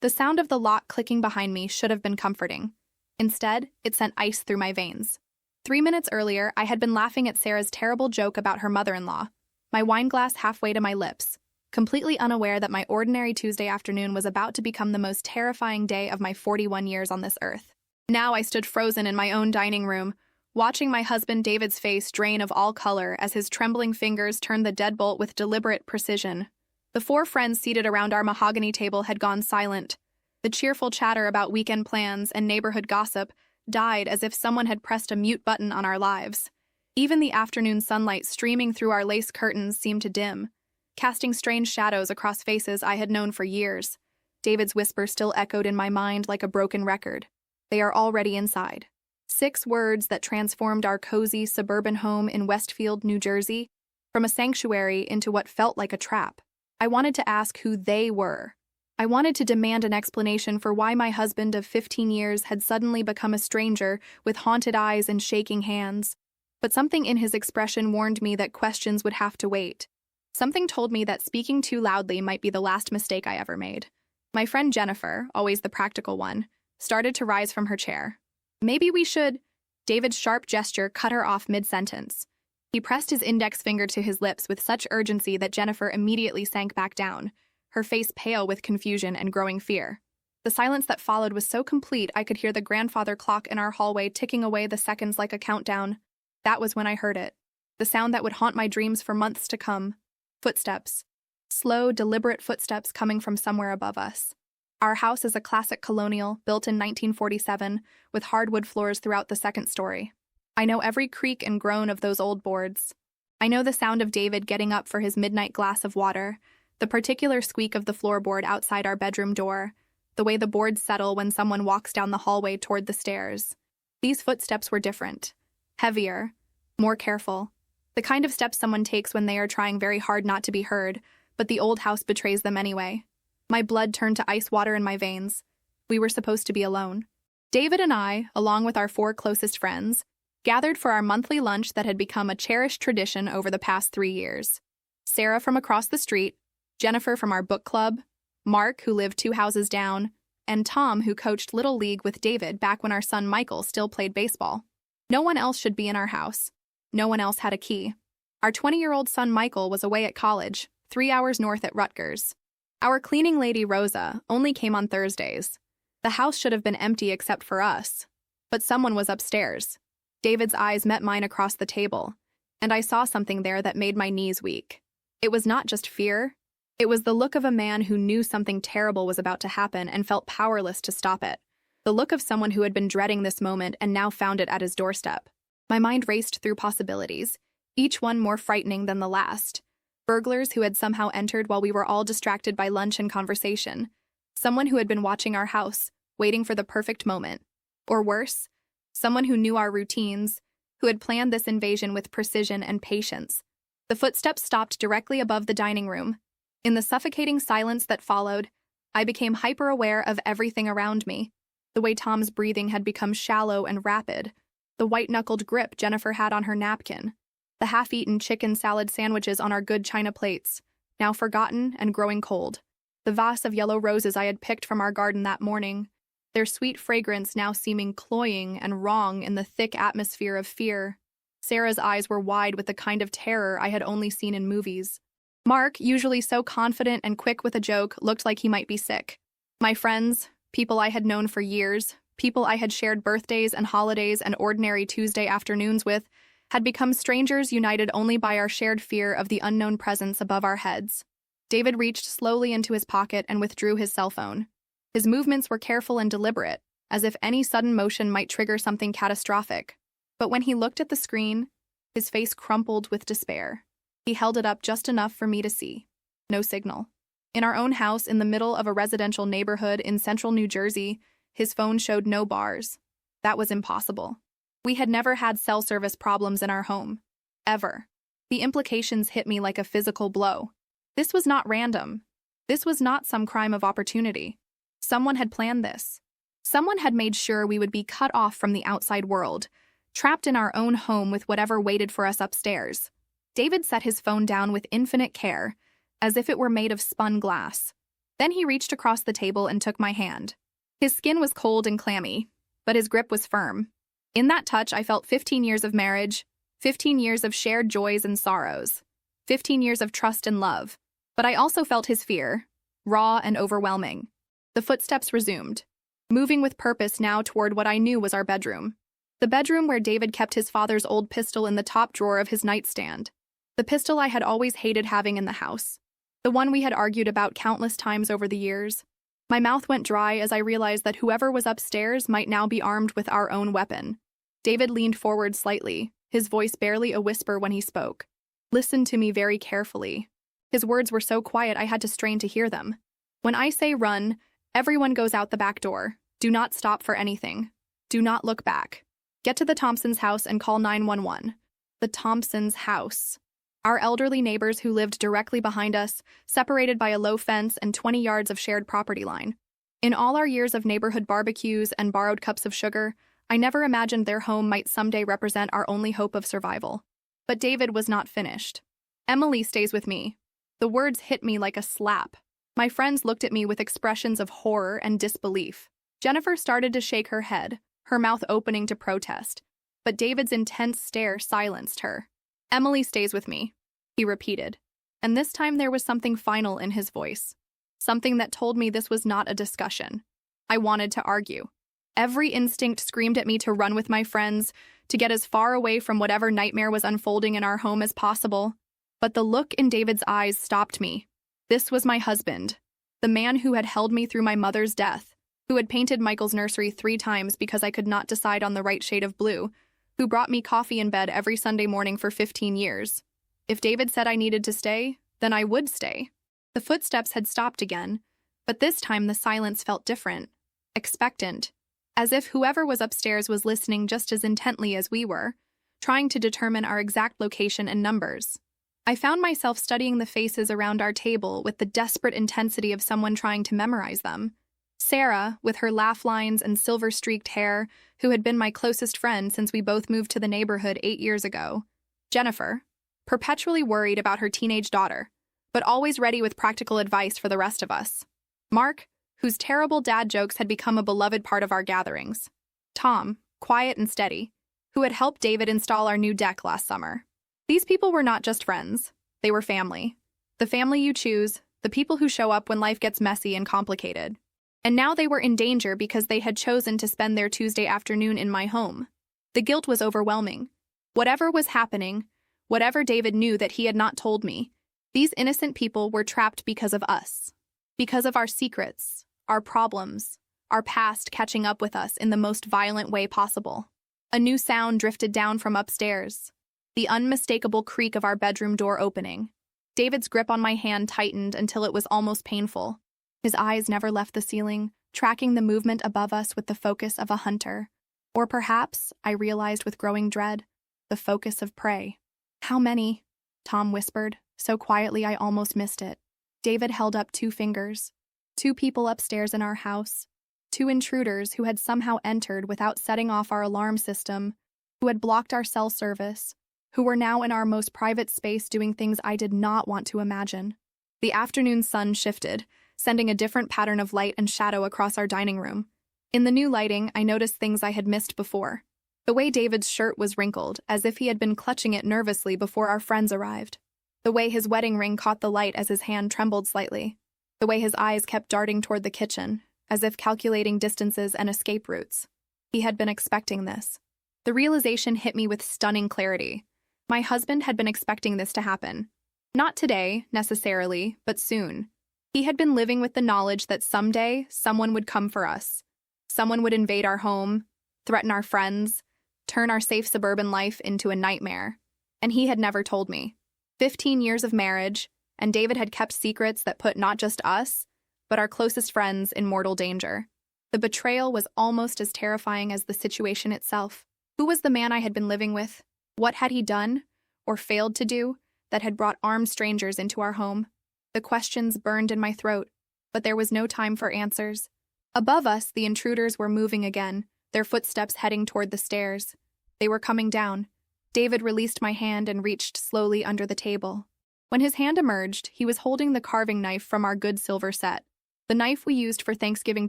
The sound of the lock clicking behind me should have been comforting. Instead, it sent ice through my veins. 3 minutes earlier, I had been laughing at Sarah's terrible joke about her mother-in-law, my wine glass halfway to my lips, completely unaware that my ordinary Tuesday afternoon was about to become the most terrifying day of my 41 years on this earth. Now I stood frozen in my own dining room, watching my husband David's face drain of all color as his trembling fingers turned the deadbolt with deliberate precision. The 4 friends seated around our mahogany table had gone silent. The cheerful chatter about weekend plans and neighborhood gossip died as if someone had pressed a mute button on our lives. Even the afternoon sunlight streaming through our lace curtains seemed to dim, casting strange shadows across faces I had known for years. David's whisper still echoed in my mind like a broken record. They are already inside. 6 words that transformed our cozy suburban home in Westfield, New Jersey, from a sanctuary into what felt like a trap. I wanted to ask who they were. I wanted to demand an explanation for why my husband of 15 years had suddenly become a stranger with haunted eyes and shaking hands. But something in his expression warned me that questions would have to wait. Something told me that speaking too loudly might be the last mistake I ever made. My friend Jennifer, always the practical one, started to rise from her chair. Maybe we should... David's sharp gesture cut her off mid-sentence. He pressed his index finger to his lips with such urgency that Jennifer immediately sank back down, her face pale with confusion and growing fear. The silence that followed was so complete I could hear the grandfather clock in our hallway ticking away the seconds like a countdown. That was when I heard it. The sound that would haunt my dreams for months to come. Footsteps. Slow, deliberate footsteps coming from somewhere above us. Our house is a classic colonial, built in 1947, with hardwood floors throughout the second story. I know every creak and groan of those old boards. I know the sound of David getting up for his midnight glass of water, the particular squeak of the floorboard outside our bedroom door, the way the boards settle when someone walks down the hallway toward the stairs. These footsteps were different. Heavier. More careful. The kind of steps someone takes when they are trying very hard not to be heard, but the old house betrays them anyway. My blood turned to ice water in my veins. We were supposed to be alone. David and I, along with our 4 closest friends, gathered for our monthly lunch that had become a cherished tradition over the past 3 years. Sarah from across the street, Jennifer from our book club, Mark, who lived 2 houses down, and Tom, who coached Little League with David back when our son Michael still played baseball. No one else should be in our house. No one else had a key. Our 20-year-old son Michael was away at college, 3 hours north at Rutgers. Our cleaning lady, Rosa, only came on Thursdays. The house should have been empty except for us. But someone was upstairs. David's eyes met mine across the table, and I saw something there that made my knees weak. It was not just fear. It was the look of a man who knew something terrible was about to happen and felt powerless to stop it. The look of someone who had been dreading this moment and now found it at his doorstep. My mind raced through possibilities, each one more frightening than the last. Burglars who had somehow entered while we were all distracted by lunch and conversation. Someone who had been watching our house, waiting for the perfect moment. Or worse, someone who knew our routines, who had planned this invasion with precision and patience. The footsteps stopped directly above the dining room. In the suffocating silence that followed, I became hyper-aware of everything around me. The way Tom's breathing had become shallow and rapid. The white-knuckled grip Jennifer had on her napkin. The half-eaten chicken salad sandwiches on our good china plates, now forgotten and growing cold. The vase of yellow roses I had picked from our garden that morning, their sweet fragrance now seeming cloying and wrong in the thick atmosphere of fear. Sarah's eyes were wide with the kind of terror I had only seen in movies. Mark, usually so confident and quick with a joke, looked like he might be sick. My friends, people I had known for years, people I had shared birthdays and holidays and ordinary Tuesday afternoons with, had become strangers united only by our shared fear of the unknown presence above our heads. David reached slowly into his pocket and withdrew his cell phone. His movements were careful and deliberate, as if any sudden motion might trigger something catastrophic. But when he looked at the screen, his face crumpled with despair. He held it up just enough for me to see. No signal. In our own house in the middle of a residential neighborhood in central New Jersey, his phone showed no bars. That was impossible. We had never had cell service problems in our home. Ever. The implications hit me like a physical blow. This was not random. This was not some crime of opportunity. Someone had planned this. Someone had made sure we would be cut off from the outside world, trapped in our own home with whatever waited for us upstairs. David set his phone down with infinite care, as if it were made of spun glass. Then he reached across the table and took my hand. His skin was cold and clammy, but his grip was firm. In that touch, I felt 15 years of marriage, 15 years of shared joys and sorrows, 15 years of trust and love. But I also felt his fear, raw and overwhelming. The footsteps resumed, moving with purpose now toward what I knew was our bedroom. The bedroom where David kept his father's old pistol in the top drawer of his nightstand. The pistol I had always hated having in the house. The one we had argued about countless times over the years. My mouth went dry as I realized that whoever was upstairs might now be armed with our own weapon. David leaned forward slightly, his voice barely a whisper when he spoke. Listen to me very carefully. His words were so quiet I had to strain to hear them. When I say run, everyone goes out the back door. Do not stop for anything. Do not look back. Get to the Thompsons' house and call 911. The Thompsons' house. Our elderly neighbors who lived directly behind us, separated by a low fence and 20 yards of shared property line. In all our years of neighborhood barbecues and borrowed cups of sugar, I never imagined their home might someday represent our only hope of survival. But David was not finished. Emily stays with me. The words hit me like a slap. My friends looked at me with expressions of horror and disbelief. Jennifer started to shake her head, her mouth opening to protest. But David's intense stare silenced her. Emily stays with me, he repeated. And this time there was something final in his voice. Something that told me this was not a discussion. I wanted to argue. Every instinct screamed at me to run with my friends, to get as far away from whatever nightmare was unfolding in our home as possible. But the look in David's eyes stopped me. This was my husband, the man who had held me through my mother's death, who had painted Michael's nursery 3 times because I could not decide on the right shade of blue, who brought me coffee in bed every Sunday morning for 15 years. If David said I needed to stay, then I would stay. The footsteps had stopped again, but this time the silence felt different, expectant, as if whoever was upstairs was listening just as intently as we were, trying to determine our exact location and numbers. I found myself studying the faces around our table with the desperate intensity of someone trying to memorize them. Sarah, with her laugh lines and silver-streaked hair, who had been my closest friend since we both moved to the neighborhood 8 years ago. Jennifer, perpetually worried about her teenage daughter, but always ready with practical advice for the rest of us. Mark, whose terrible dad jokes had become a beloved part of our gatherings. Tom, quiet and steady, who had helped David install our new deck last summer. These people were not just friends, they were family. The family you choose, the people who show up when life gets messy and complicated. And now they were in danger because they had chosen to spend their Tuesday afternoon in my home. The guilt was overwhelming. Whatever was happening, whatever David knew that he had not told me, these innocent people were trapped because of us. Because of our secrets, our problems, our past catching up with us in the most violent way possible. A new sound drifted down from upstairs. The unmistakable creak of our bedroom door opening. David's grip on my hand tightened until it was almost painful. His eyes never left the ceiling, tracking the movement above us with the focus of a hunter. Or perhaps, I realized with growing dread, the focus of prey. How many? Tom whispered, so quietly I almost missed it. David held up 2 fingers. 2 people upstairs in our house. 2 intruders who had somehow entered without setting off our alarm system, who had blocked our cell service, who were now in our most private space doing things I did not want to imagine. The afternoon sun shifted, sending a different pattern of light and shadow across our dining room. In the new lighting, I noticed things I had missed before. The way David's shirt was wrinkled, as if he had been clutching it nervously before our friends arrived. The way his wedding ring caught the light as his hand trembled slightly. The way his eyes kept darting toward the kitchen, as if calculating distances and escape routes. He had been expecting this. The realization hit me with stunning clarity. My husband had been expecting this to happen. Not today, necessarily, but soon. He had been living with the knowledge that someday someone would come for us. Someone would invade our home, threaten our friends, turn our safe suburban life into a nightmare. And he had never told me. 15 years of marriage, and David had kept secrets that put not just us, but our closest friends in mortal danger. The betrayal was almost as terrifying as the situation itself. Who was the man I had been living with? What had he done, or failed to do, that had brought armed strangers into our home? The questions burned in my throat, but there was no time for answers. Above us, the intruders were moving again, their footsteps heading toward the stairs. They were coming down. David released my hand and reached slowly under the table. When his hand emerged, he was holding the carving knife from our good silver set. The knife we used for Thanksgiving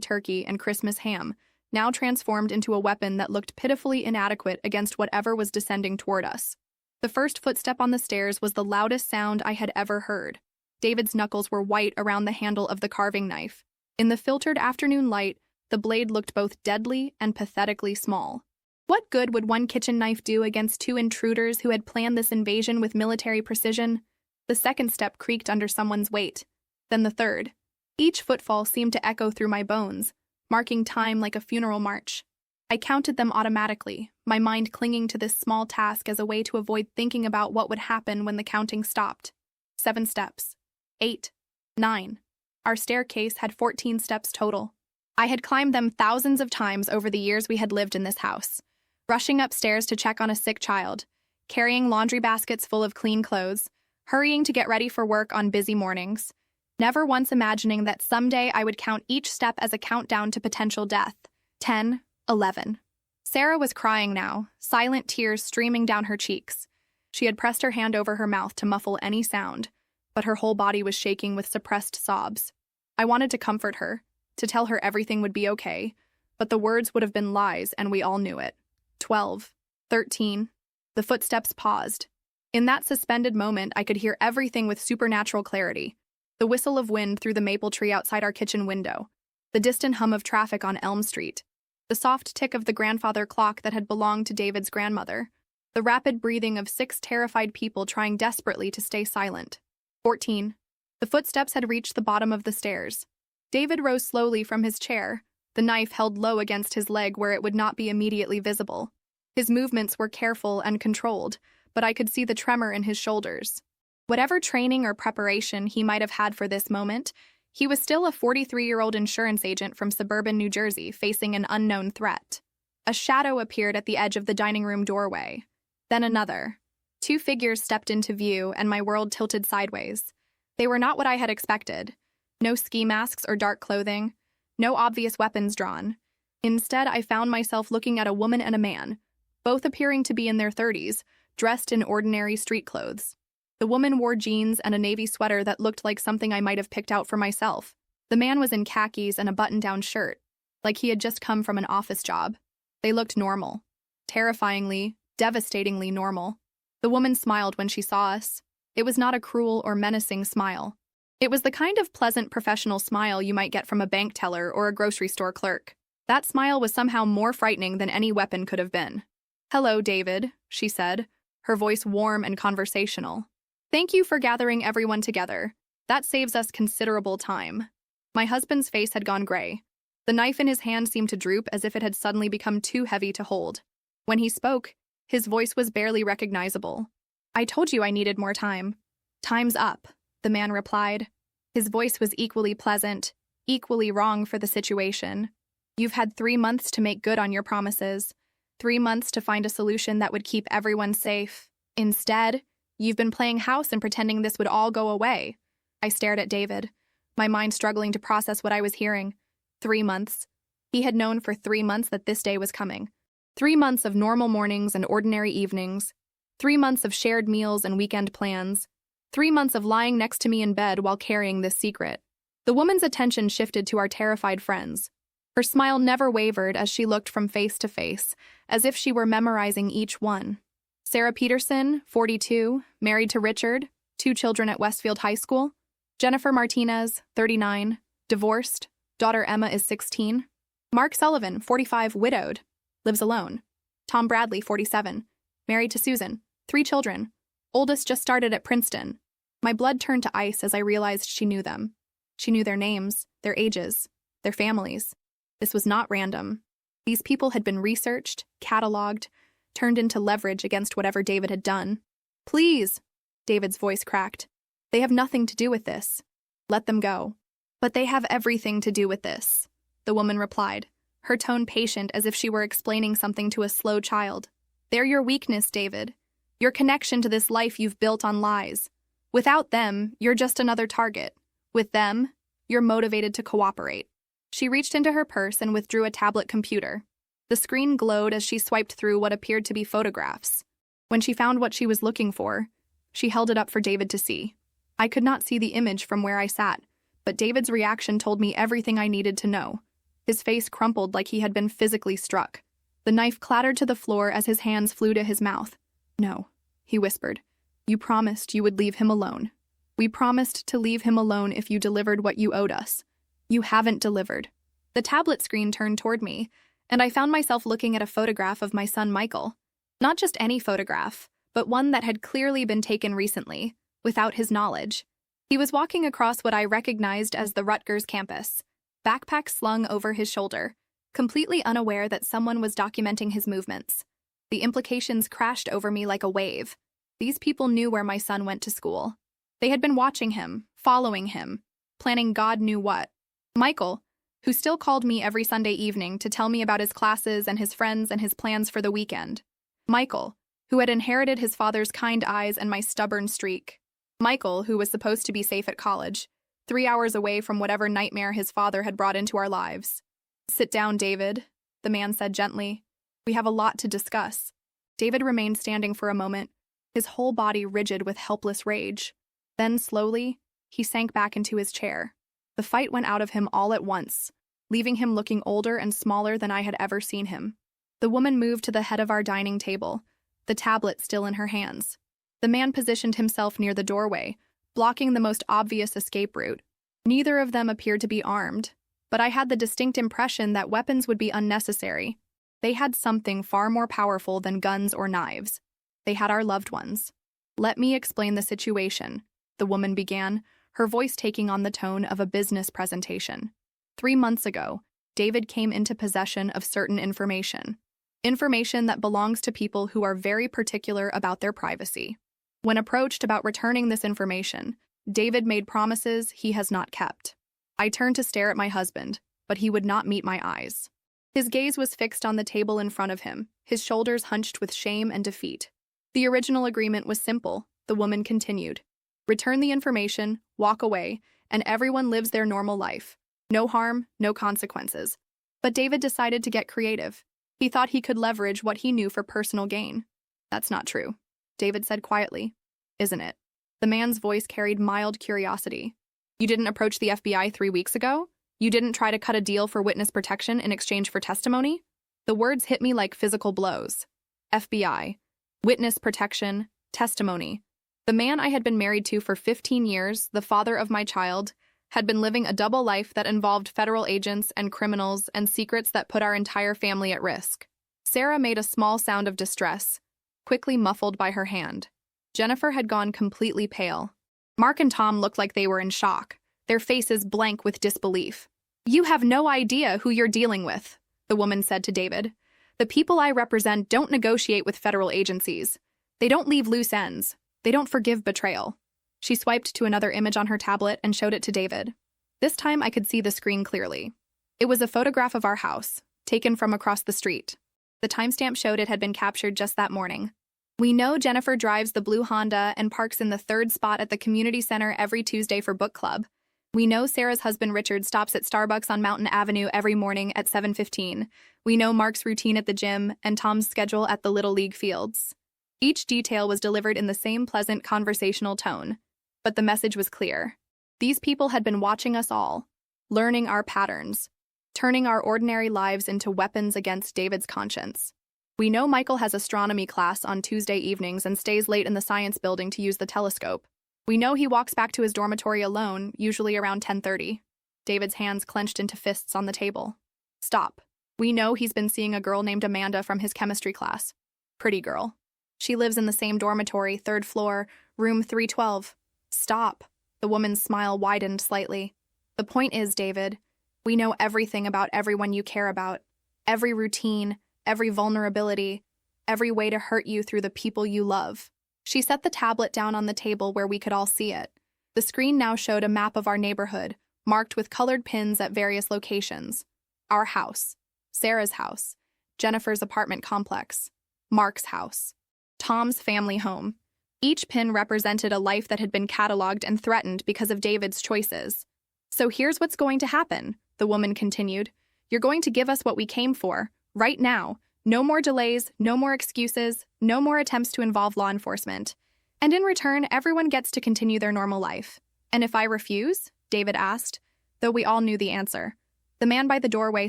turkey and Christmas ham now transformed into a weapon that looked pitifully inadequate against whatever was descending toward us. The first footstep on the stairs was the loudest sound I had ever heard. David's knuckles were white around the handle of the carving knife. In the filtered afternoon light, the blade looked both deadly and pathetically small. What good would one kitchen knife do against two intruders who had planned this invasion with military precision? The second step creaked under someone's weight. Then the third. Each footfall seemed to echo through my bones, marking time like a funeral march. I counted them automatically, my mind clinging to this small task as a way to avoid thinking about what would happen when the counting stopped. 7 steps. 8. 9. Our staircase had 14 steps total. I had climbed them thousands of times over the years we had lived in this house. Rushing upstairs to check on a sick child, carrying laundry baskets full of clean clothes, hurrying to get ready for work on busy mornings, never once imagining that someday I would count each step as a countdown to potential death. 10, 11. Sarah was crying now, silent tears streaming down her cheeks. She had pressed her hand over her mouth to muffle any sound, but her whole body was shaking with suppressed sobs. I wanted to comfort her, to tell her everything would be okay, but the words would have been lies, and we all knew it. 12, 13. The footsteps paused. In that suspended moment, I could hear everything with supernatural clarity. The whistle of wind through the maple tree outside our kitchen window, the distant hum of traffic on Elm Street, the soft tick of the grandfather clock that had belonged to David's grandmother, the rapid breathing of 6 terrified people trying desperately to stay silent. 14. The footsteps had reached the bottom of the stairs. David rose slowly from his chair, the knife held low against his leg where it would not be immediately visible. His movements were careful and controlled, but I could see the tremor in his shoulders. Whatever training or preparation he might have had for this moment, he was still a 43-year-old insurance agent from suburban New Jersey facing an unknown threat. A shadow appeared at the edge of the dining room doorway. Then another. 2 figures stepped into view, and my world tilted sideways. They were not what I had expected. No ski masks or dark clothing. No obvious weapons drawn. Instead, I found myself looking at a woman and a man, both appearing to be in their 30s, dressed in ordinary street clothes. The woman wore jeans and a navy sweater that looked like something I might have picked out for myself. The man was in khakis and a button-down shirt, like he had just come from an office job. They looked normal. Terrifyingly, devastatingly normal. The woman smiled when she saw us. It was not a cruel or menacing smile. It was the kind of pleasant professional smile you might get from a bank teller or a grocery store clerk. That smile was somehow more frightening than any weapon could have been. "Hello, David," she said, her voice warm and conversational. "Thank you for gathering everyone together. That saves us considerable time." My husband's face had gone gray. The knife in his hand seemed to droop as if it had suddenly become too heavy to hold. When he spoke, his voice was barely recognizable. "I told you I needed more time." "Time's up," the man replied. His voice was equally pleasant, equally wrong for the situation. "You've had 3 months to make good on your promises. 3 months to find a solution that would keep everyone safe. Instead, you've been playing house and pretending this would all go away." I stared at David, my mind struggling to process what I was hearing. 3 months. He had known for 3 months that this day was coming. 3 months of normal mornings and ordinary evenings. 3 months of shared meals and weekend plans. 3 months of lying next to me in bed while carrying this secret. The woman's attention shifted to our terrified friends. Her smile never wavered as she looked from face to face, as if she were memorizing each one. Sarah Peterson, 42, married to Richard, 2 children at Westfield High School. Jennifer Martinez, 39, divorced, daughter Emma is 16. Mark Sullivan, 45, widowed, lives alone. Tom Bradley, 47, married to Susan, 3 children. Oldest just started at Princeton. My blood turned to ice as I realized she knew them. She knew their names, their ages, their families. This was not random. These people had been researched, cataloged, turned into leverage against whatever David had done. "Please," David's voice cracked. "They have nothing to do with this. Let them go." "But they have everything to do with this," the woman replied, her tone patient as if she were explaining something to a slow child. "They're your weakness, David. Your connection to this life you've built on lies. Without them, you're just another target. With them, you're motivated to cooperate." She reached into her purse and withdrew a tablet computer. The screen glowed as she swiped through what appeared to be photographs. When she found what she was looking for, she held it up for David to see. I could not see the image from where I sat, but David's reaction told me everything I needed to know. His face crumpled like he had been physically struck. The knife clattered to the floor as his hands flew to his mouth. "No," he whispered. "You promised you would leave him alone. We promised to leave him alone if you delivered what you owed us. You haven't delivered." The tablet screen turned toward me, and I found myself looking at a photograph of my son Michael. Not just any photograph, but one that had clearly been taken recently, without his knowledge. He was walking across what I recognized as the Rutgers campus, backpack slung over his shoulder, completely unaware that someone was documenting his movements. The implications crashed over me like a wave. These people knew where my son went to school. They had been watching him, following him, planning God knew what. Michael, who still called me every Sunday evening to tell me about his classes and his friends and his plans for the weekend. Michael, who had inherited his father's kind eyes and my stubborn streak. Michael, who was supposed to be safe at college, 3 hours away from whatever nightmare his father had brought into our lives. "Sit down, David," the man said gently. "We have a lot to discuss." David remained standing for a moment, his whole body rigid with helpless rage. Then, slowly, he sank back into his chair. The fight went out of him all at once, leaving him looking older and smaller than I had ever seen him. The woman moved to the head of our dining table, the tablet still in her hands. The man positioned himself near the doorway, blocking the most obvious escape route. Neither of them appeared to be armed, but I had the distinct impression that weapons would be unnecessary. They had something far more powerful than guns or knives. They had our loved ones. "Let me explain the situation," the woman began, her voice taking on the tone of a business presentation. 3 months ago, David came into possession of certain information. Information that belongs to people who are very particular about their privacy. When approached about returning this information, David made promises he has not kept. I turned to stare at my husband, but he would not meet my eyes. His gaze was fixed on the table in front of him, his shoulders hunched with shame and defeat. The original agreement was simple, the woman continued. Return the information, walk away, and everyone lives their normal life. No harm, no consequences. But David decided to get creative. He thought he could leverage what he knew for personal gain. "That's not true," David said quietly. "Isn't it?" The man's voice carried mild curiosity. "You didn't approach the FBI 3 weeks ago? You didn't try to cut a deal for witness protection in exchange for testimony?" The words hit me like physical blows. FBI, witness protection, testimony. The man I had been married to for 15 years, the father of my child, had been living a double life that involved federal agents and criminals and secrets that put our entire family at risk. Sarah made a small sound of distress, quickly muffled by her hand. Jennifer had gone completely pale. Mark and Tom looked like they were in shock, their faces blank with disbelief. "You have no idea who you're dealing with," the woman said to David. "The people I represent don't negotiate with federal agencies. They don't leave loose ends. They don't forgive betrayal." She swiped to another image on her tablet and showed it to David. This time I could see the screen clearly. It was a photograph of our house, taken from across the street. The timestamp showed it had been captured just that morning. "We know Jennifer drives the blue Honda and parks in the 3rd spot at the community center every Tuesday for book club. We know Sarah's husband Richard stops at Starbucks on Mountain Avenue every morning at 7:15. We know Mark's routine at the gym and Tom's schedule at the Little League fields." Each detail was delivered in the same pleasant conversational tone, but the message was clear. These people had been watching us all, learning our patterns, turning our ordinary lives into weapons against David's conscience. We know Michael has astronomy class on Tuesday evenings and stays late in the science building to use the telescope. We know he walks back to his dormitory alone, usually around 10:30. David's hands clenched into fists on the table. "Stop. We know he's been seeing a girl named Amanda from his chemistry class. Pretty girl. She lives in the same dormitory, 3rd floor, room 312. Stop." The woman's smile widened slightly. "The point is, David, we know everything about everyone you care about. Every routine, every vulnerability, every way to hurt you through the people you love." She set the tablet down on the table where we could all see it. The screen now showed a map of our neighborhood, marked with colored pins at various locations. Our house, Sarah's house, Jennifer's apartment complex, Mark's house, Tom's family home. Each pin represented a life that had been cataloged and threatened because of David's choices. "So here's what's going to happen," the woman continued. "You're going to give us what we came for, right now. No more delays, no more excuses, no more attempts to involve law enforcement. And in return, everyone gets to continue their normal life. And if I refuse, David asked, though we all knew the answer. The man by the doorway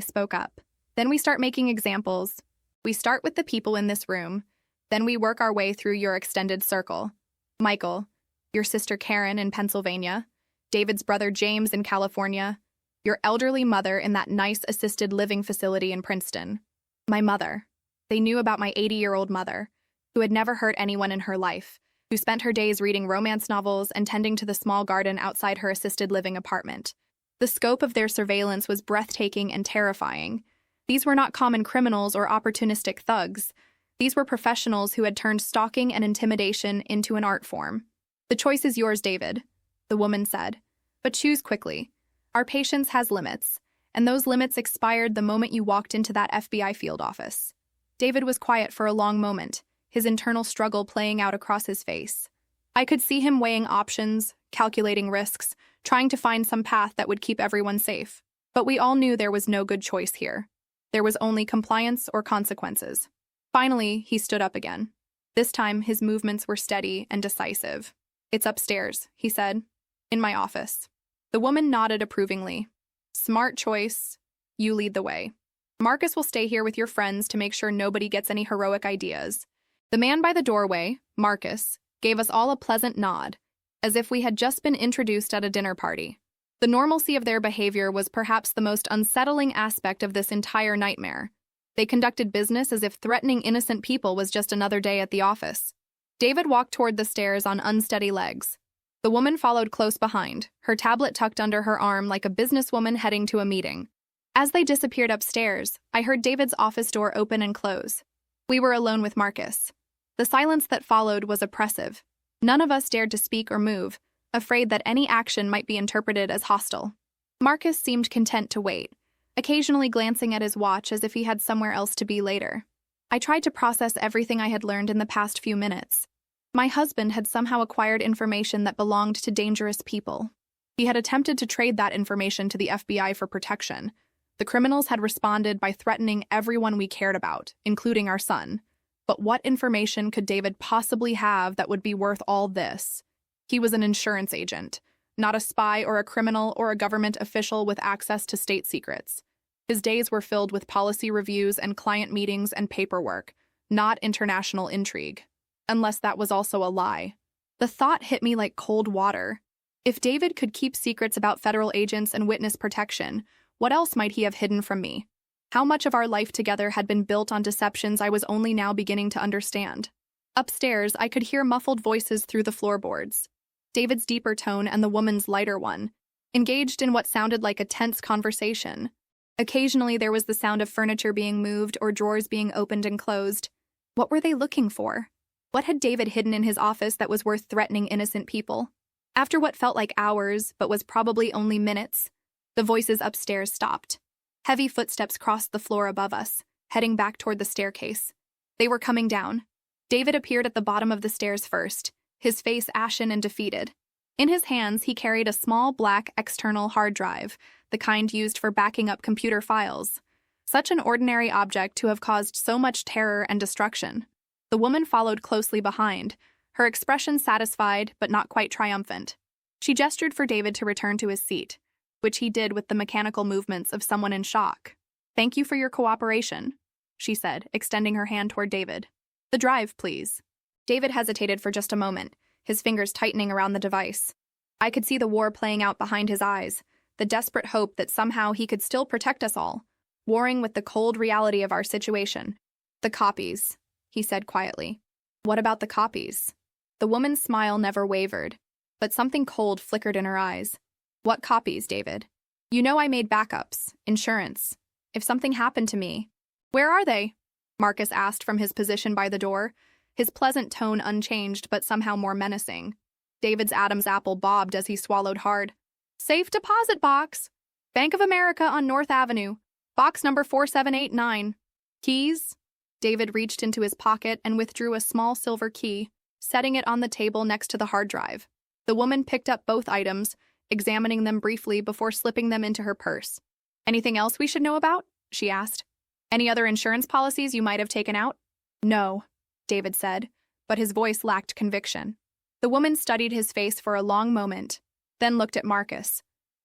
spoke up. Then we start making examples. We start with the people in this room. Then we work our way through your extended circle. Michael, your sister Karen in Pennsylvania, David's brother James in California, your elderly mother in that nice assisted living facility in Princeton. My mother. They knew about my 80-year-old mother, who had never hurt anyone in her life, who spent her days reading romance novels and tending to the small garden outside her assisted living apartment. The scope of their surveillance was breathtaking and terrifying. These were not common criminals or opportunistic thugs. These were professionals who had turned stalking and intimidation into an art form. The choice is yours, David, the woman said. But choose quickly. Our patience has limits, and those limits expired the moment you walked into that FBI field office. David was quiet for a long moment, his internal struggle playing out across his face. I could see him weighing options, calculating risks, trying to find some path that would keep everyone safe. But we all knew there was no good choice here. There was only compliance or consequences. Finally, he stood up again. This time, his movements were steady and decisive. "It's upstairs," he said. "In my office." The woman nodded approvingly. "Smart choice. You lead the way. Marcus will stay here with your friends to make sure nobody gets any heroic ideas." The man by the doorway, Marcus, gave us all a pleasant nod, as if we had just been introduced at a dinner party. The normalcy of their behavior was perhaps the most unsettling aspect of this entire nightmare. They conducted business as if threatening innocent people was just another day at the office. David walked toward the stairs on unsteady legs. The woman followed close behind, her tablet tucked under her arm like a businesswoman heading to a meeting. As they disappeared upstairs, I heard David's office door open and close. We were alone with Marcus. The silence that followed was oppressive. None of us dared to speak or move, afraid that any action might be interpreted as hostile. Marcus seemed content to wait, occasionally glancing at his watch as if he had somewhere else to be later. I tried to process everything I had learned in the past few minutes. My husband had somehow acquired information that belonged to dangerous people. He had attempted to trade that information to the FBI for protection. The criminals had responded by threatening everyone we cared about, including our son. But what information could David possibly have that would be worth all this? He was an insurance agent, not a spy or a criminal or a government official with access to state secrets. His days were filled with policy reviews and client meetings and paperwork, not international intrigue. Unless that was also a lie. The thought hit me like cold water. If David could keep secrets about federal agents and witness protection, what else might he have hidden from me? How much of our life together had been built on deceptions I was only now beginning to understand? Upstairs, I could hear muffled voices through the floorboards. David's deeper tone and the woman's lighter one, engaged in what sounded like a tense conversation. Occasionally, there was the sound of furniture being moved or drawers being opened and closed. What were they looking for? What had David hidden in his office that was worth threatening innocent people? After what felt like hours, but was probably only minutes, the voices upstairs stopped. Heavy footsteps crossed the floor above us, heading back toward the staircase. They were coming down. David appeared at the bottom of the stairs first, his face ashen and defeated. In his hands, he carried a small black external hard drive, the kind used for backing up computer files. Such an ordinary object to have caused so much terror and destruction. The woman followed closely behind, her expression satisfied but not quite triumphant. She gestured for David to return to his seat, which he did with the mechanical movements of someone in shock. "Thank you for your cooperation," she said, extending her hand toward David. "The drive, please." David hesitated for just a moment, his fingers tightening around the device. I could see the war playing out behind his eyes, the desperate hope that somehow he could still protect us all, warring with the cold reality of our situation. "The copies," he said quietly. "What about the copies?" The woman's smile never wavered, but something cold flickered in her eyes. "What copies, David? You know I made backups, insurance. If something happened to me..." "Where are they?" Marcus asked from his position by the door, his pleasant tone unchanged but somehow more menacing. David's Adam's apple bobbed as he swallowed hard. "Safe deposit box. Bank of America on North Avenue. Box number 4789. Keys?" David reached into his pocket and withdrew a small silver key, setting it on the table next to the hard drive. The woman picked up both items, examining them briefly before slipping them into her purse. "Anything else we should know about?" she asked. "Any other insurance policies you might have taken out?" "No," David said, but his voice lacked conviction. The woman studied his face for a long moment, then looked at Marcus.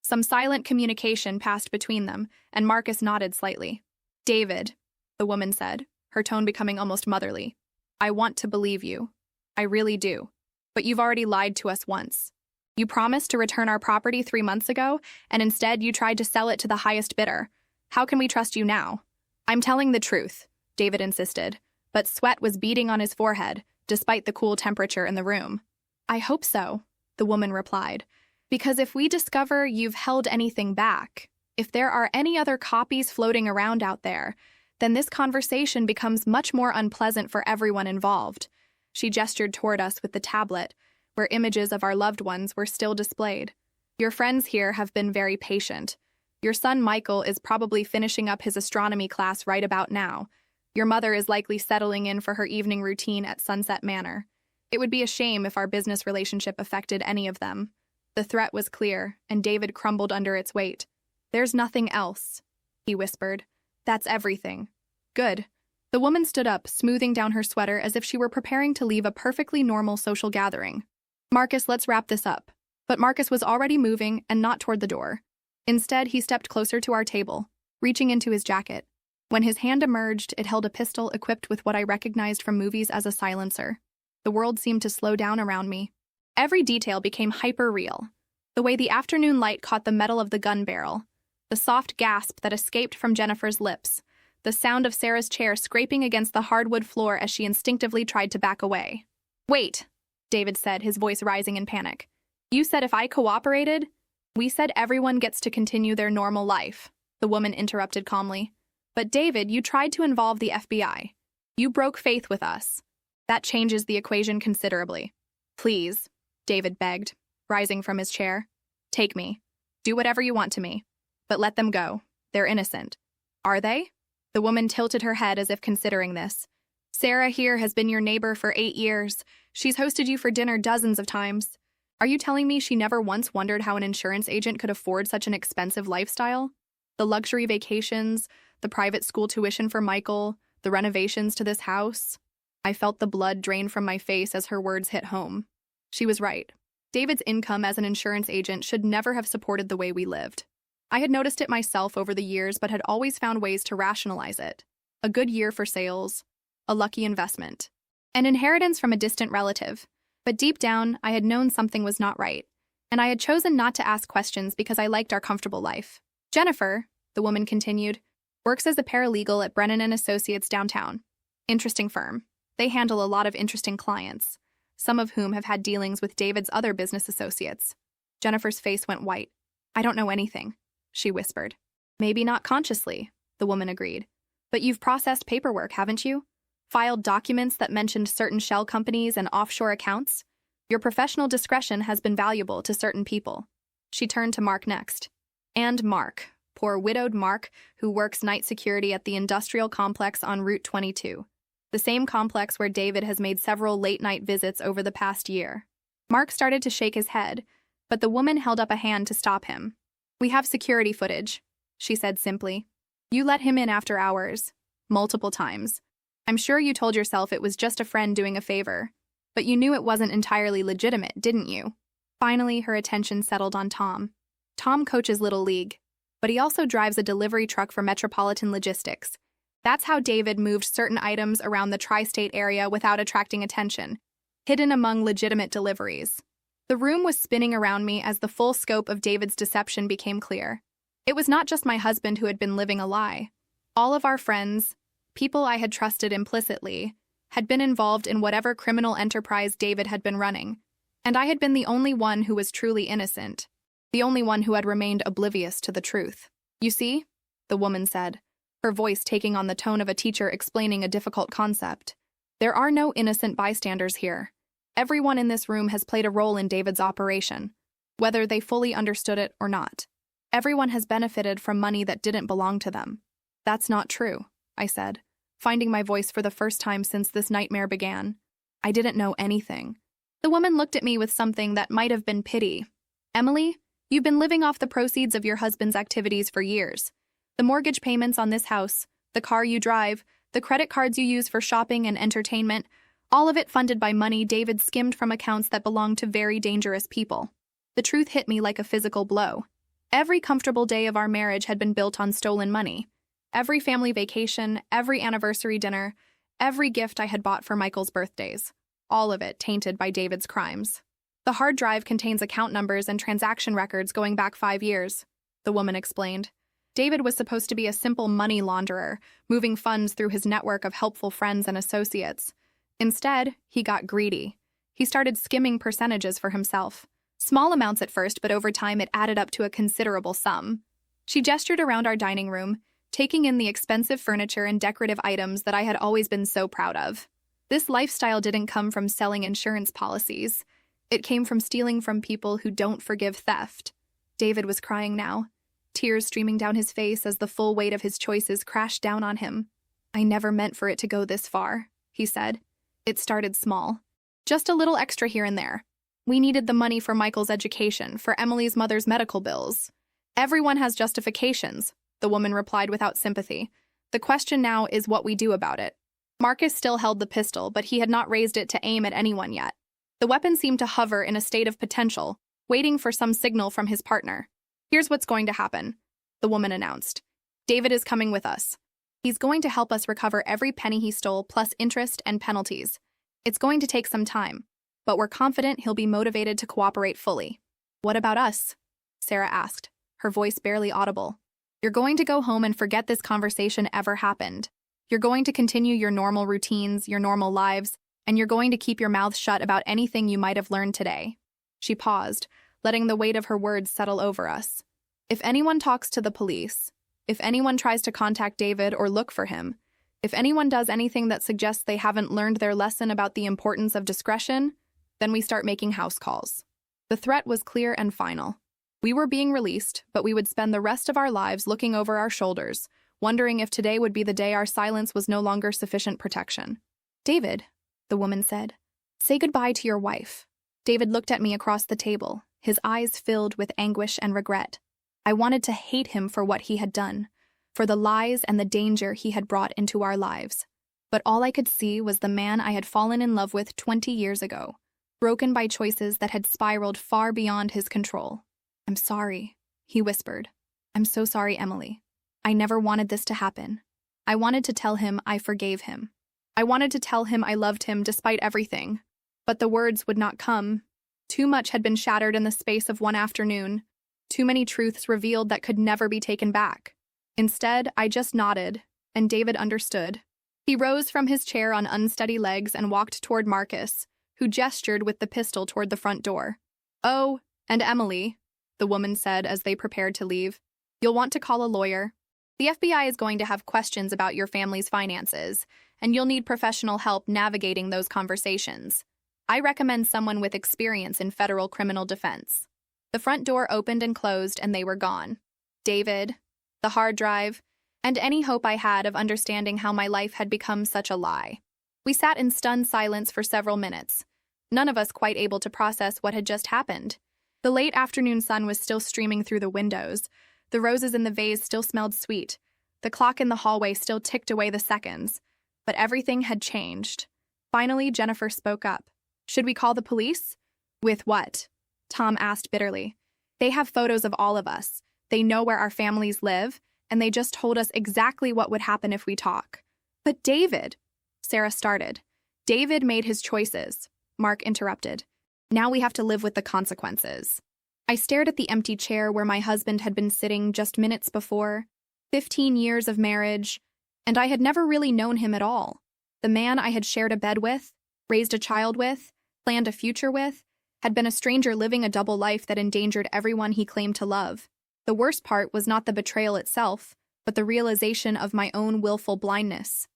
Some silent communication passed between them, and Marcus nodded slightly. "David," the woman said, her tone becoming almost motherly, "I want to believe you. I really do. But you've already lied to us once. You promised to return our property 3 months ago, and instead you tried to sell it to the highest bidder. How can we trust you now?" "I'm telling the truth," David insisted, but sweat was beading on his forehead, despite the cool temperature in the room. "I hope so," the woman replied, "because if we discover you've held anything back, if there are any other copies floating around out there, then this conversation becomes much more unpleasant for everyone involved." She gestured toward us with the tablet, where images of our loved ones were still displayed. "Your friends here have been very patient. Your son Michael is probably finishing up his astronomy class right about now. Your mother is likely settling in for her evening routine at Sunset Manor. It would be a shame if our business relationship affected any of them." The threat was clear, and David crumbled under its weight. "There's nothing else," he whispered. "That's everything." "Good." The woman stood up, smoothing down her sweater as if she were preparing to leave a perfectly normal social gathering. "Marcus, let's wrap this up." But Marcus was already moving and not toward the door. Instead, he stepped closer to our table, reaching into his jacket. When his hand emerged, it held a pistol equipped with what I recognized from movies as a silencer. The world seemed to slow down around me. Every detail became hyper-real. The way the afternoon light caught the metal of the gun barrel, the soft gasp that escaped from Jennifer's lips, the sound of Sarah's chair scraping against the hardwood floor as she instinctively tried to back away. "Wait," David said, his voice rising in panic. "You said if I cooperated?" "We said everyone gets to continue their normal life," the woman interrupted calmly. "But David, you tried to involve the FBI. You broke faith with us. That changes the equation considerably." "Please," David begged, rising from his chair. "Take me. Do whatever you want to me. But let them go. They're innocent." "Are they?" The woman tilted her head as if considering this. "Sarah here has been your neighbor for 8 years. She's hosted you for dinner dozens of times. Are you telling me she never once wondered how an insurance agent could afford such an expensive lifestyle? The luxury vacations, the private school tuition for Michael, the renovations to this house?" I felt the blood drain from my face as her words hit home. She was right. David's income as an insurance agent should never have supported the way we lived. I had noticed it myself over the years but had always found ways to rationalize it. A good year for sales, a lucky investment, an inheritance from a distant relative. But deep down, I had known something was not right, and I had chosen not to ask questions because I liked our comfortable life. "Jennifer," the woman continued, "works as a paralegal at Brennan & Associates downtown. Interesting firm. They handle a lot of interesting clients, some of whom have had dealings with David's other business associates." Jennifer's face went white. "I don't know anything," she whispered. "Maybe not consciously," the woman agreed. "But you've processed paperwork, haven't you? Filed documents that mentioned certain shell companies and offshore accounts? Your professional discretion has been valuable to certain people." She turned to Mark next. "And Mark, poor widowed Mark, who works night security at the industrial complex on Route 22. The same complex where David has made several late-night visits over the past year." Mark started to shake his head, but the woman held up a hand to stop him. "We have security footage," she said simply. "You let him in after hours, multiple times. I'm sure you told yourself it was just a friend doing a favor, but you knew it wasn't entirely legitimate, didn't you?" Finally, her attention settled on Tom. Tom coaches Little League, but he also drives a delivery truck for Metropolitan Logistics. That's how David moved certain items around the tri-state area without attracting attention, hidden among legitimate deliveries. The room was spinning around me as the full scope of David's deception became clear. It was not just my husband who had been living a lie. All of our friends, people I had trusted implicitly, had been involved in whatever criminal enterprise David had been running, and I had been the only one who was truly innocent, the only one who had remained oblivious to the truth. "You see?" the woman said, her voice taking on the tone of a teacher explaining a difficult concept. "There are no innocent bystanders here. Everyone in this room has played a role in David's operation, whether they fully understood it or not. Everyone has benefited from money that didn't belong to them." "That's not true," I said, finding my voice for the first time since this nightmare began. "I didn't know anything." The woman looked at me with something that might have been pity. "Emily, you've been living off the proceeds of your husband's activities for years. The mortgage payments on this house, the car you drive, the credit cards you use for shopping and entertainment, all of it funded by money David skimmed from accounts that belonged to very dangerous people." The truth hit me like a physical blow. Every comfortable day of our marriage had been built on stolen money. Every family vacation, every anniversary dinner, every gift I had bought for Michael's birthdays. All of it tainted by David's crimes. The hard drive contains account numbers and transaction records going back 5 years, the woman explained. David was supposed to be a simple money launderer, moving funds through his network of helpful friends and associates. Instead, he got greedy. He started skimming percentages for himself. Small amounts at first, but over time it added up to a considerable sum. She gestured around our dining room, taking in the expensive furniture and decorative items that I had always been so proud of. This lifestyle didn't come from selling insurance policies. It came from stealing from people who don't forgive theft. David was crying now, tears streaming down his face as the full weight of his choices crashed down on him. "I never meant for it to go this far," he said. "It started small. Just a little extra here and there. We needed the money for Michael's education, for Emily's mother's medical bills. Everyone has justifications," the woman replied without sympathy. "The question now is what we do about it." Marcus still held the pistol, but he had not raised it to aim at anyone yet. The weapon seemed to hover in a state of potential, waiting for some signal from his partner. "Here's what's going to happen," the woman announced. "David is coming with us. He's going to help us recover every penny he stole, plus interest and penalties. It's going to take some time, but we're confident he'll be motivated to cooperate fully." "What about us?" Sarah asked, her voice barely audible. "You're going to go home and forget this conversation ever happened. You're going to continue your normal routines, your normal lives, and you're going to keep your mouth shut about anything you might have learned today." She paused, letting the weight of her words settle over us. "If anyone talks to the police, if anyone tries to contact David or look for him, if anyone does anything that suggests they haven't learned their lesson about the importance of discretion, then we start making house calls." The threat was clear and final. We were being released, but we would spend the rest of our lives looking over our shoulders, wondering if today would be the day our silence was no longer sufficient protection. "David," the woman said, "say goodbye to your wife." David looked at me across the table, his eyes filled with anguish and regret. I wanted to hate him for what he had done, for the lies and the danger he had brought into our lives. But all I could see was the man I had fallen in love with 20 years ago, broken by choices that had spiraled far beyond his control. "I'm sorry," he whispered. "I'm so sorry, Emily. I never wanted this to happen. I wanted to tell him I forgave him. I wanted to tell him I loved him despite everything. But the words would not come. Too much had been shattered in the space of one afternoon. Too many truths revealed that could never be taken back. Instead, I just nodded, and David understood. He rose from his chair on unsteady legs and walked toward Marcus, who gestured with the pistol toward the front door. "Oh, and Emily," the woman said as they prepared to leave, "you'll want to call a lawyer. The FBI is going to have questions about your family's finances, and you'll need professional help navigating those conversations. I recommend someone with experience in federal criminal defense." The front door opened and closed, and they were gone. David, the hard drive, and any hope I had of understanding how my life had become such a lie. We sat in stunned silence for several minutes, none of us quite able to process what had just happened. The late afternoon sun was still streaming through the windows. The roses in the vase still smelled sweet. The clock in the hallway still ticked away the seconds. But everything had changed. Finally, Jennifer spoke up. "Should we call the police?" "With what?" Tom asked bitterly. "They have photos of all of us. They know where our families live, and they just told us exactly what would happen if we talk." "But David," Sarah started. "David made his choices," Mark interrupted. "Now we have to live with the consequences." I stared at the empty chair where my husband had been sitting just minutes before. 15 years of marriage, and I had never really known him at all. The man I had shared a bed with, raised a child with, planned a future with, had been a stranger living a double life that endangered everyone he claimed to love. The worst part was not the betrayal itself, but the realization of my own willful blindness.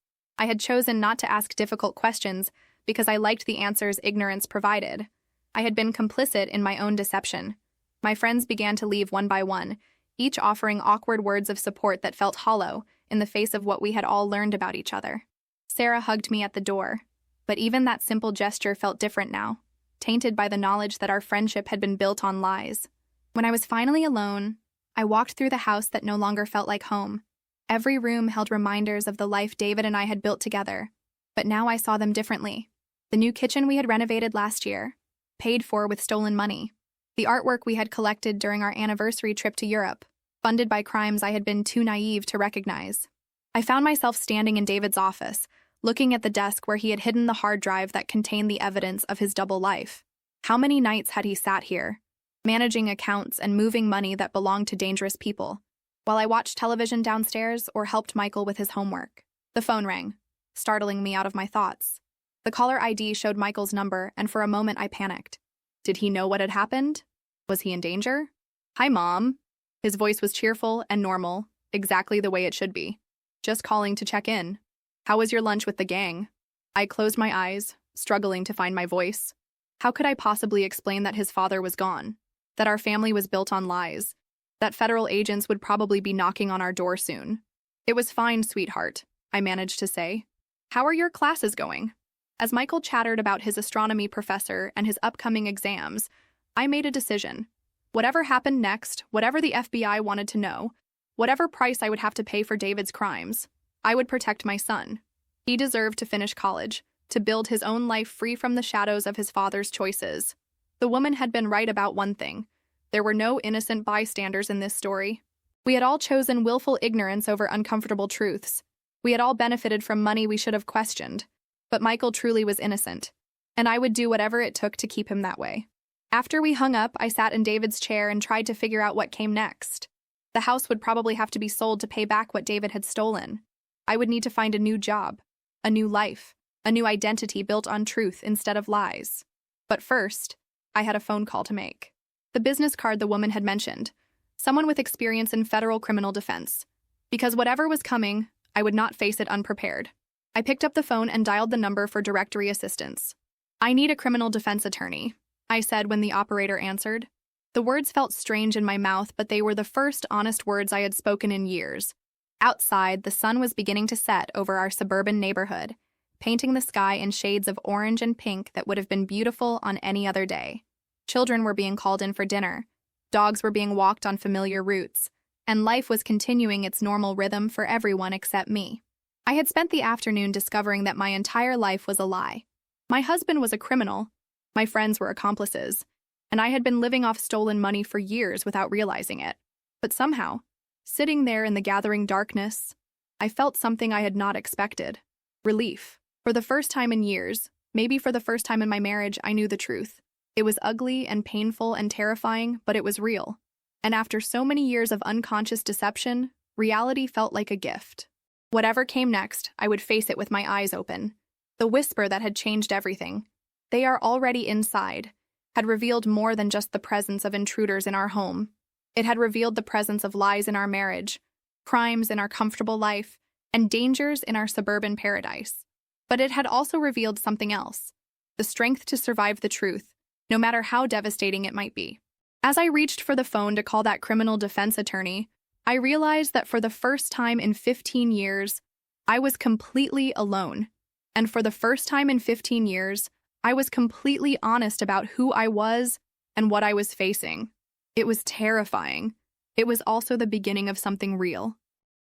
I had chosen not to ask difficult questions because I liked the answers ignorance provided. I had been complicit in my own deception. My friends began to leave one by one, each offering awkward words of support that felt hollow in the face of what we had all learned about each other. Sarah hugged me at the door, but even that simple gesture felt different now, tainted by the knowledge that our friendship had been built on lies. When I was finally alone, I walked through the house that no longer felt like home. Every room held reminders of the life David and I had built together, but now I saw them differently. The new kitchen we had renovated last year, paid for with stolen money. The artwork we had collected during our anniversary trip to Europe, funded by crimes I had been too naive to recognize. I found myself standing in David's office, looking at the desk where he had hidden the hard drive that contained the evidence of his double life. How many nights had he sat here, managing accounts and moving money that belonged to dangerous people, while I watched television downstairs or helped Michael with his homework? The phone rang, startling me out of my thoughts. The caller ID showed Michael's number, and for a moment I panicked. Did he know what had happened? Was he in danger? "Hi, Mom." His voice was cheerful and normal, exactly the way it should be. "Just calling to check in. How was your lunch with the gang?" I closed my eyes, struggling to find my voice. How could I possibly explain that his father was gone? That our family was built on lies? That federal agents would probably be knocking on our door soon? "It was fine, sweetheart," I managed to say. "How are your classes going?" As Michael chattered about his astronomy professor and his upcoming exams, I made a decision. Whatever happened next, whatever the FBI wanted to know, whatever price I would have to pay for David's crimes, I would protect my son. He deserved to finish college, to build his own life free from the shadows of his father's choices. The woman had been right about one thing. There were no innocent bystanders in this story. We had all chosen willful ignorance over uncomfortable truths. We had all benefited from money we should have questioned. But Michael truly was innocent, and I would do whatever it took to keep him that way. After we hung up, I sat in David's chair and tried to figure out what came next. The house would probably have to be sold to pay back what David had stolen. I would need to find a new job, a new life, a new identity built on truth instead of lies. But first, I had a phone call to make. The business card the woman had mentioned, someone with experience in federal criminal defense. Because whatever was coming, I would not face it unprepared. I picked up the phone and dialed the number for directory assistance. "I need a criminal defense attorney," I said when the operator answered. The words felt strange in my mouth, but they were the first honest words I had spoken in years. Outside, the sun was beginning to set over our suburban neighborhood, painting the sky in shades of orange and pink that would have been beautiful on any other day. Children were being called in for dinner, dogs were being walked on familiar routes, and life was continuing its normal rhythm for everyone except me. I had spent the afternoon discovering that my entire life was a lie. My husband was a criminal, my friends were accomplices, and I had been living off stolen money for years without realizing it. But somehow, sitting there in the gathering darkness, I felt something I had not expected. Relief. For the first time in years, maybe for the first time in my marriage, I knew the truth. It was ugly and painful and terrifying, but it was real. And after so many years of unconscious deception, reality felt like a gift. Whatever came next, I would face it with my eyes open. The whisper that had changed everything, "They are already inside," had revealed more than just the presence of intruders in our home. It had revealed the presence of lies in our marriage, crimes in our comfortable life, and dangers in our suburban paradise. But it had also revealed something else, the strength to survive the truth, no matter how devastating it might be. As I reached for the phone to call that criminal defense attorney, I realized that for the first time in 15 years, I was completely alone. And for the first time in 15 years, I was completely honest about who I was and what I was facing. It was terrifying. It was also the beginning of something real.